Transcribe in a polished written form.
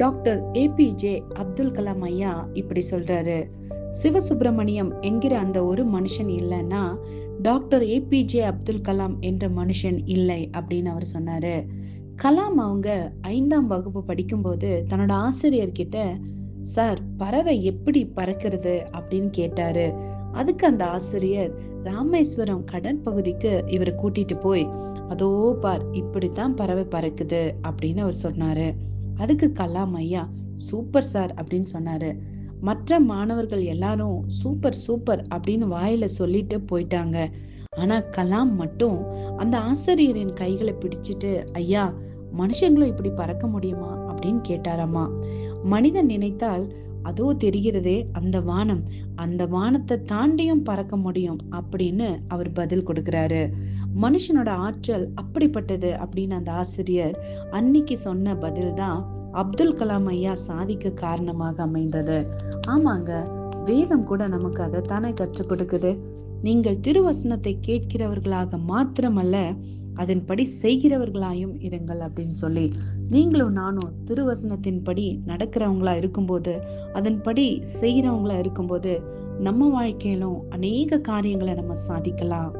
Doctor APJ Abdul Kalam ஐயா இப்படி சொல்றாரு. சிவசுப்பிரமணியம் என்கிற அந்த ஒரு மனுஷன் இல்லைன்னா டாக்டர் ஏபிஜே அப்துல் கலாம் என்ற மனுஷன் இல்லை அப்படின்னு அவர் சொன்னாரு. கலாம் அவங்க 5ஆம் வகுப்பு படிக்கும்போது தன்னோட ஆசிரியர்கிட்ட, சார் பறவை எப்படி பறக்கிறது அப்படின்னு கேட்டாரு. அதுக்கு அந்த ஆசிரியர் ராமேஸ்வரம் கடற்பகுதிக்கு இவரை கூட்டிட்டு போய், அதோ பார் இப்படித்தான் பறவை பறக்குது அப்படின்னு அவர் சொன்னாரு. அதுக்கு கலாம் ஐயா சூப்பர் சார் அப்படின்னு சொன்னாரு. மற்ற மாணவர்கள் எல்லாரும் சூப்பர் சூப்பர் அப்படின்னு வாயில சொல்லிட்டு போயிட்டாங்க. ஆனா கலாம் மட்டும் அந்த ஆசிரியரின் கைகளை பிடிச்சிட்டு, ஐயா மனுஷங்களும் இப்படி பறக்க முடியுமா அப்படின்னு கேட்டாராமா. மனிதன் நினைத்தால் அதோ தெரிகிறதே அந்த வானம், அந்த வானத்தை தாண்டியும் பறக்க முடியும் அப்படின்னு அவர் பதில் கொடுக்கிறாரு. மனுஷனோட ஆற்றல் அப்படிப்பட்டது அப்படின்னு அந்த ஆசிரியர் அன்னைக்கு சொன்ன பதில் தான் அப்துல் கலாம் ஐயா சாதிக்க காரணமாக அமைந்தது. ஆமாங்க, வேதம் கூட நமக்கு அதைத்தானே கற்றுக் கொடுக்குது. நீங்கள் திருவசனத்தை கேட்கிறவர்களாக மாத்திரமல்ல, அதன்படி செய்கிறவர்களாயும் இருங்கள் அப்படின்னு சொல்லி. நீங்களும் நானும் திருவசனத்தின்படி நடக்கிறவங்களா இருக்கும்போது, அதன்படி செய்கிறவங்களா இருக்கும்போது நம்ம வாழ்க்கையிலும் அநேக காரியங்களை நம்ம சாதிக்கலாம்.